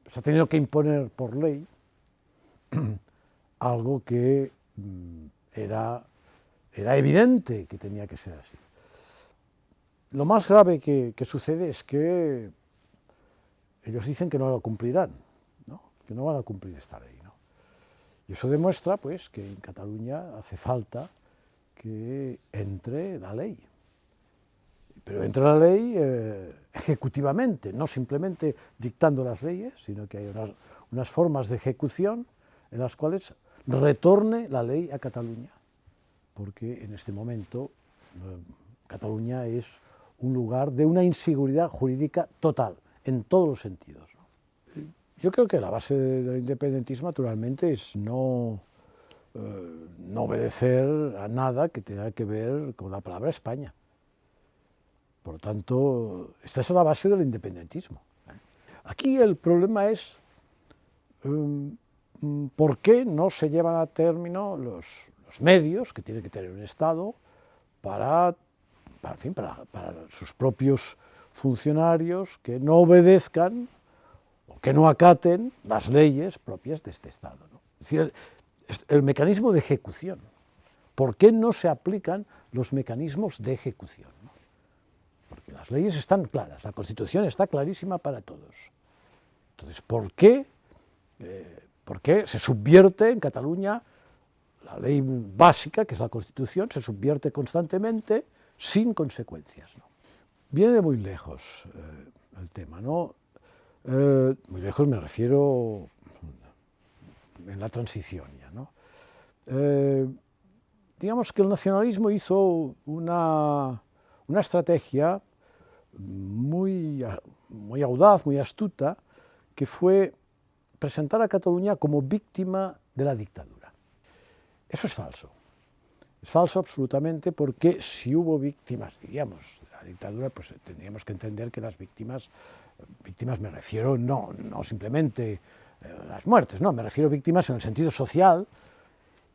se ha tenido que imponer por ley algo que era evidente que tenía que ser así. Lo más grave que sucede es que ellos dicen que no lo cumplirán, ¿no? Que no van a cumplir esta ley, ¿no? Y eso demuestra, pues, que en Cataluña hace falta que entre la ley. Pero entra la ley ejecutivamente, no simplemente dictando las leyes, sino que hay unas formas de ejecución en las cuales retorne la ley a Cataluña, porque en este momento Cataluña es un lugar de una inseguridad jurídica total, en todos los sentidos, ¿no? Yo creo que la base del independentismo, naturalmente, es no obedecer a nada que tenga que ver con la palabra España. Por lo tanto, esta es la base del independentismo. Aquí el problema es por qué no se llevan a término los medios que tiene que tener un Estado para sus propios funcionarios que no obedezcan o que no acaten las leyes propias de este Estado, ¿no? Es decir, el mecanismo de ejecución. ¿Por qué no se aplican los mecanismos de ejecución, ¿no? Porque las leyes están claras, la Constitución está clarísima para todos. Entonces, ¿por qué se subvierte en Cataluña la ley básica, que es la Constitución, se subvierte constantemente sin consecuencias, ¿no? Viene de muy lejos el tema, ¿no? Muy lejos me refiero en la transición ya, ¿no? Digamos que el nacionalismo hizo una estrategia muy audaz, muy astuta, que fue presentar a Cataluña como víctima de la dictadura. Eso es falso absolutamente, porque si hubo víctimas, diríamos, de la dictadura, pues tendríamos que entender que las víctimas me refiero no simplemente las muertes, no, me refiero a víctimas en el sentido social,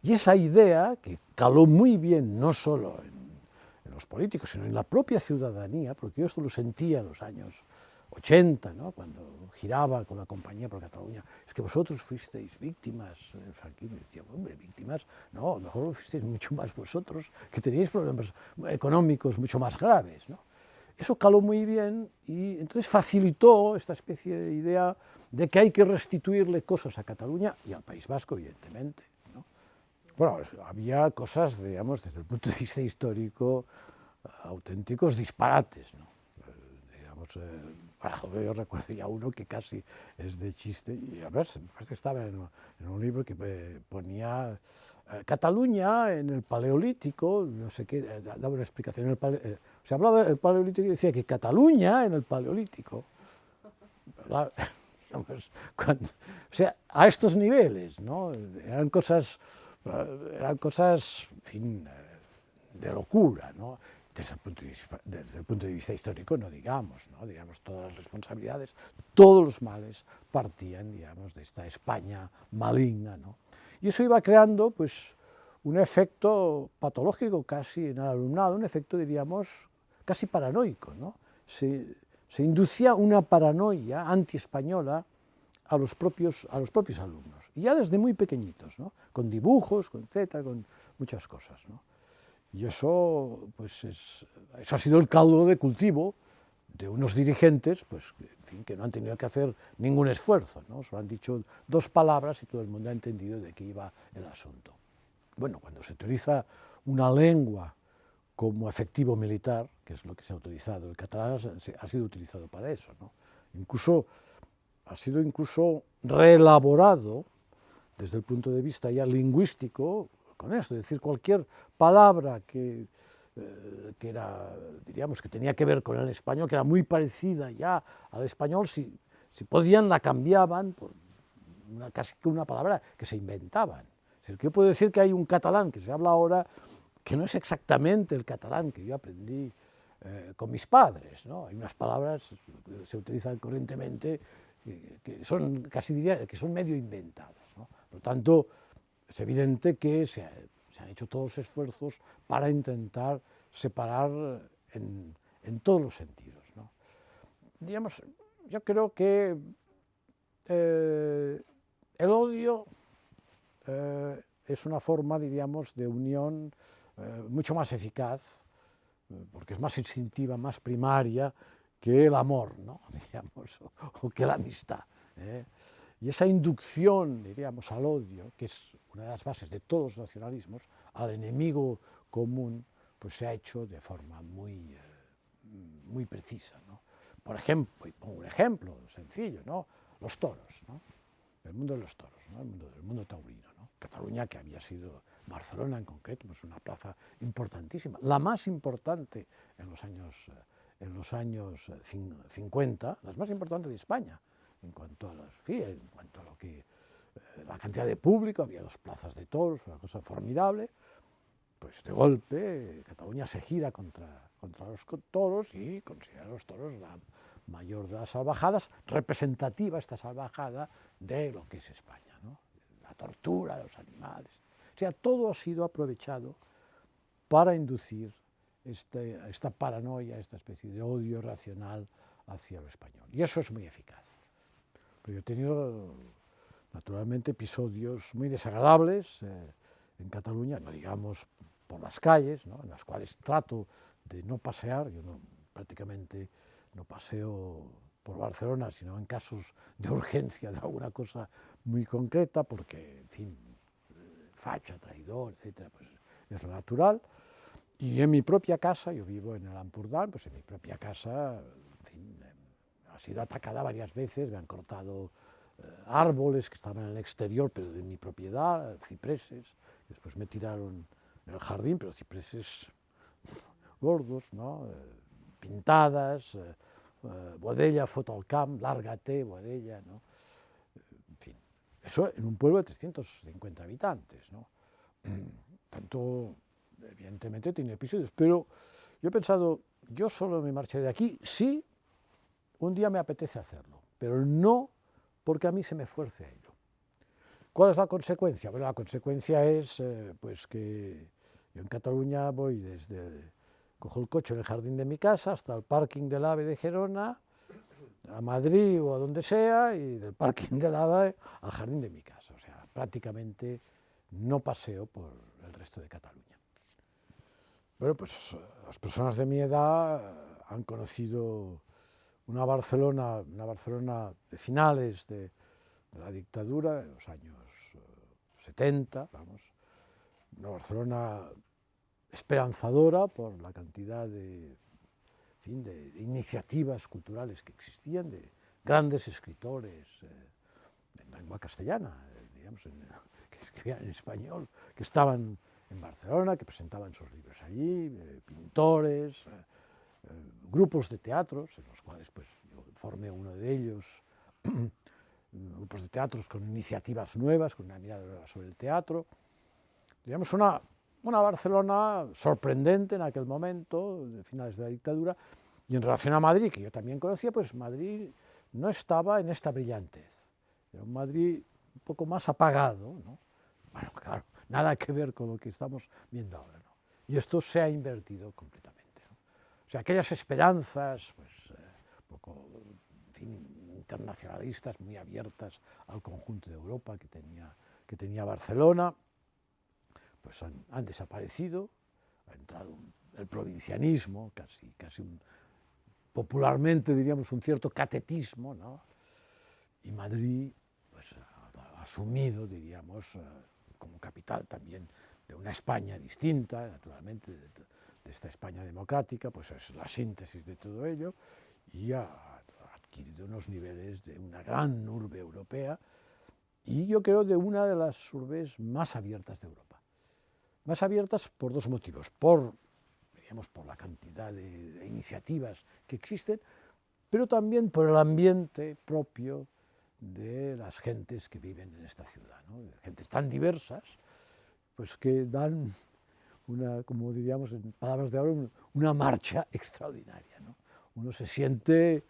y esa idea que caló muy bien no solo en los políticos, sino en la propia ciudadanía, porque yo esto lo sentía en los años 80, ¿no? Cuando giraba con la Compañía por Cataluña, es que vosotros fuisteis víctimas del franquismo. Y decía, hombre, víctimas, no, a lo mejor lo fuisteis mucho más vosotros, que teníais problemas económicos mucho más graves, ¿no? Eso caló muy bien y entonces facilitó esta especie de idea de que hay que restituirle cosas a Cataluña y al País Vasco, evidentemente, ¿no? Bueno, había cosas, digamos, desde el punto de vista histórico, auténticos disparates, ¿no? Yo recuerdo ya uno que casi es de chiste, y a ver, me parece que estaba en un libro que ponía Cataluña en el Paleolítico, no sé qué, daba una explicación, se hablaba del Paleolítico y decía que Cataluña en el Paleolítico, ¿verdad? O sea, a estos niveles, ¿no? Eran cosas, en fin, de locura, ¿no? Desde el punto de vista histórico, no digamos, ¿no? Digamos, todas las responsabilidades, todos los males partían, digamos, de esta España maligna, ¿no? Y eso iba creando, pues, un efecto patológico casi en el alumnado, un efecto, diríamos, casi paranoico, ¿no? Se inducía una paranoia antiespañola a los propios alumnos, y ya desde muy pequeñitos, ¿no? Con dibujos, con etcétera, con muchas cosas, ¿no? Y eso, pues eso ha sido el caldo de cultivo de unos dirigentes, pues, en fin, que no han tenido que hacer ningún esfuerzo, ¿no? Solo han dicho dos palabras y todo el mundo ha entendido de qué iba el asunto. Bueno, cuando se utiliza una lengua como efectivo militar, que es lo que se ha utilizado, el catalán ha sido utilizado para eso, ¿no? Ha sido incluso reelaborado desde el punto de vista ya lingüístico, con esto, es decir, cualquier palabra que era, diríamos, que tenía que ver con el español, que era muy parecida ya al español, si podían la cambiaban por casi que una palabra que se inventaban. Es decir, que yo puedo decir que hay un catalán que se habla ahora que no es exactamente el catalán que yo aprendí con mis padres, ¿no? Hay unas palabras que se utilizan corrientemente que son, casi diría, que son medio inventadas, ¿no? Por lo tanto, es evidente que se han hecho todos los esfuerzos para intentar separar en todos los sentidos, ¿no? Digamos, yo creo que el odio es una forma, diríamos, de unión mucho más eficaz, porque es más instintiva, más primaria que el amor, ¿no? Digamos, o que la amistad. Y esa inducción, diríamos, al odio, que es una de las bases de todos los nacionalismos, al enemigo común, pues se ha hecho de forma muy, muy precisa, ¿no? Por ejemplo, y pongo un ejemplo sencillo, ¿no? Los toros, ¿no? El mundo de los toros, ¿no? El mundo taurino, ¿no? Cataluña, que había sido, Barcelona en concreto, pues una plaza importantísima, la más importante en los años 50, la más importante de España, en cuanto a lo que la cantidad de público, había 2 plazas de toros, una cosa formidable. Pues de golpe Cataluña se gira contra los toros y considera a los toros la mayor de las salvajadas, representativa esta salvajada de lo que es España, ¿no? La tortura, los animales. O sea, todo ha sido aprovechado para inducir esta paranoia, esta especie de odio racional hacia lo español. Y eso es muy eficaz. Pero yo he tenido, naturalmente, episodios muy desagradables en Cataluña, no digamos por las calles, ¿no? En las cuales trato de no pasear, yo prácticamente no paseo por Barcelona, sino en casos de urgencia de alguna cosa muy concreta, porque, en fin, facha, traidor, etcétera, pues es lo natural. Y en mi propia casa, yo vivo en el Ampurdán, pues en mi propia casa, en fin, ha sido atacada varias veces, me han cortado árboles que estaban en el exterior, pero de mi propiedad, cipreses, después me tiraron en el jardín, pero cipreses gordos, ¿no? Pintadas, Boadella, foto al camp, lárgate, Boadella, ¿no? En fin, eso en un pueblo de 350 habitantes, ¿no? Tanto, evidentemente, tiene episodios, pero yo he pensado, yo solo me marcharé de aquí si un día me apetece hacerlo, pero no porque a mí se me fuerce a ello. ¿Cuál es la consecuencia? Bueno, la consecuencia es pues que yo en Cataluña cojo el coche en el jardín de mi casa hasta el parking del AVE de Gerona, a Madrid o a donde sea, y del parking del AVE al jardín de mi casa. O sea, prácticamente no paseo por el resto de Cataluña. Bueno, pues las personas de mi edad han conocido una Barcelona de finales de la dictadura, en los años 70, vamos, una Barcelona esperanzadora por la cantidad de iniciativas culturales que existían, de grandes escritores en lengua castellana, digamos, que escribían en español, que estaban en Barcelona, que presentaban sus libros allí, pintores, grupos de teatros, en los cuales pues, yo formé uno de ellos, grupos de teatros con iniciativas nuevas, con una mirada nueva sobre el teatro. Digamos, una Barcelona sorprendente en aquel momento, de finales de la dictadura, y en relación a Madrid, que yo también conocía, pues Madrid no estaba en esta brillantez. Era un Madrid un poco más apagado, ¿no? Bueno, claro, nada que ver con lo que estamos viendo ahora, ¿no? Y esto se ha invertido completamente, ¿no? O sea, aquellas esperanzas, pues, un poco, en fin, internacionalistas, muy abiertas al conjunto de Europa que tenía Barcelona, pues han desaparecido, ha entrado el provincianismo, casi popularmente diríamos un cierto catetismo, ¿no? Y Madrid pues, ha asumido, diríamos, como capital también de una España distinta, naturalmente, de esta España democrática, pues es la síntesis de todo ello, y ha adquirido unos niveles de una gran urbe europea, y yo creo de una de las urbes más abiertas de Europa. Más abiertas por 2 motivos, digamos, por la cantidad de iniciativas que existen, pero también por el ambiente propio de las gentes que viven en esta ciudad, ¿no? Gentes tan diversas, pues que dan como diríamos en palabras de ahora, una marcha extraordinaria, ¿no? Uno se siente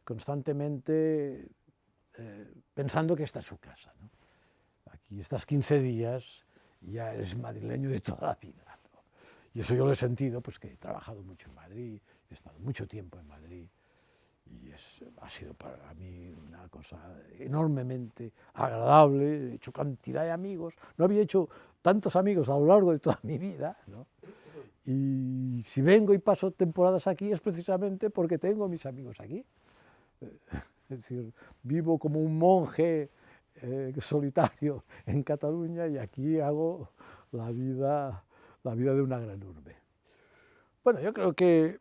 constantemente pensando que esta es su casa, ¿no? Aquí estás 15 días y ya eres madrileño de toda la vida, ¿no? Y eso yo lo he sentido, pues que he trabajado mucho en Madrid, he estado mucho tiempo en Madrid, y ha sido para mí una cosa enormemente agradable. He hecho cantidad de amigos, no había hecho tantos amigos a lo largo de toda mi vida, ¿no? Y si vengo y paso temporadas aquí es precisamente porque tengo mis amigos aquí. Es decir, vivo como un monje solitario en Cataluña y aquí hago la vida de una gran urbe. Bueno, yo creo que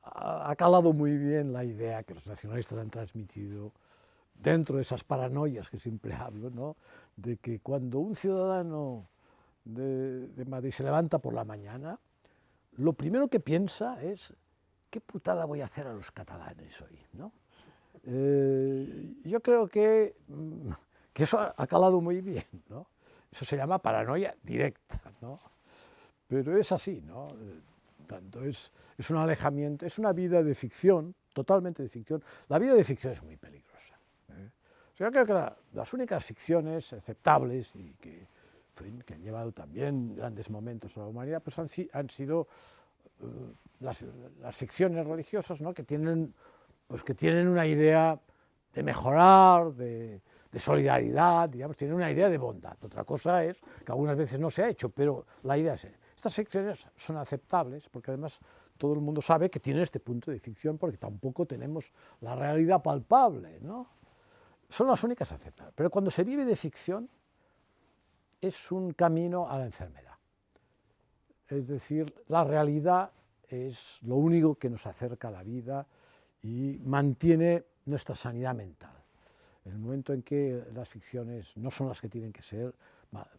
ha calado muy bien la idea que los nacionalistas han transmitido dentro de esas paranoias que siempre hablo, ¿no? De que cuando un ciudadano de Madrid se levanta por la mañana, lo primero que piensa es ¿qué putada voy a hacer a los catalanes hoy? ¿No? Yo creo que eso ha calado muy bien, ¿no? Eso se llama paranoia directa, ¿no? Pero es así, ¿no? Tanto es un alejamiento, es una vida de ficción, totalmente de ficción. La vida de ficción es muy peligrosa. O sea, yo creo que las únicas ficciones aceptables y que han llevado también grandes momentos a la humanidad, pues han sido las ficciones religiosas, ¿no? que tienen una idea de mejorar, de solidaridad, digamos, tienen una idea de bondad. Otra cosa es que algunas veces no se ha hecho, pero la idea es estas ficciones son aceptables porque además todo el mundo sabe que tienen este punto de ficción porque tampoco tenemos la realidad palpable, ¿no? Son las únicas aceptables. Pero cuando se vive de ficción es un camino a la enfermedad. Es decir, la realidad es lo único que nos acerca a la vida y mantiene nuestra sanidad mental. En el momento en que las ficciones no son las que tienen que ser,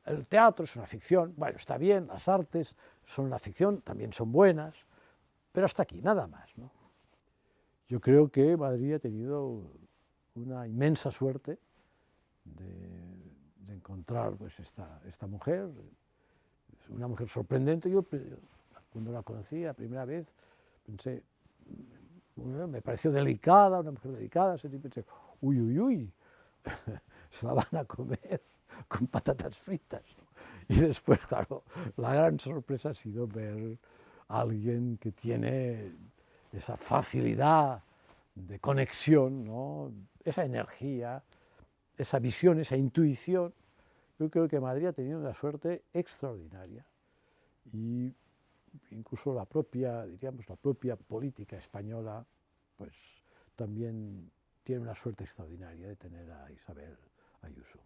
el teatro es una ficción, bueno, está bien, las artes son una ficción, también son buenas, pero hasta aquí, nada más, ¿no? Yo creo que Madrid ha tenido una inmensa suerte de encontrar pues, esta mujer, una mujer sorprendente. Yo cuando la conocí la primera vez pensé, me pareció delicada, una mujer delicada, y pensé, uy, uy, uy, se la van a comer con patatas fritas, ¿no? Y después, claro, la gran sorpresa ha sido ver a alguien que tiene esa facilidad de conexión, ¿no? Esa energía, esa visión, esa intuición. Yo creo que Madrid ha tenido una suerte extraordinaria y incluso la propia política española, pues también tiene una suerte extraordinaria de tener a Isabel Ayuso.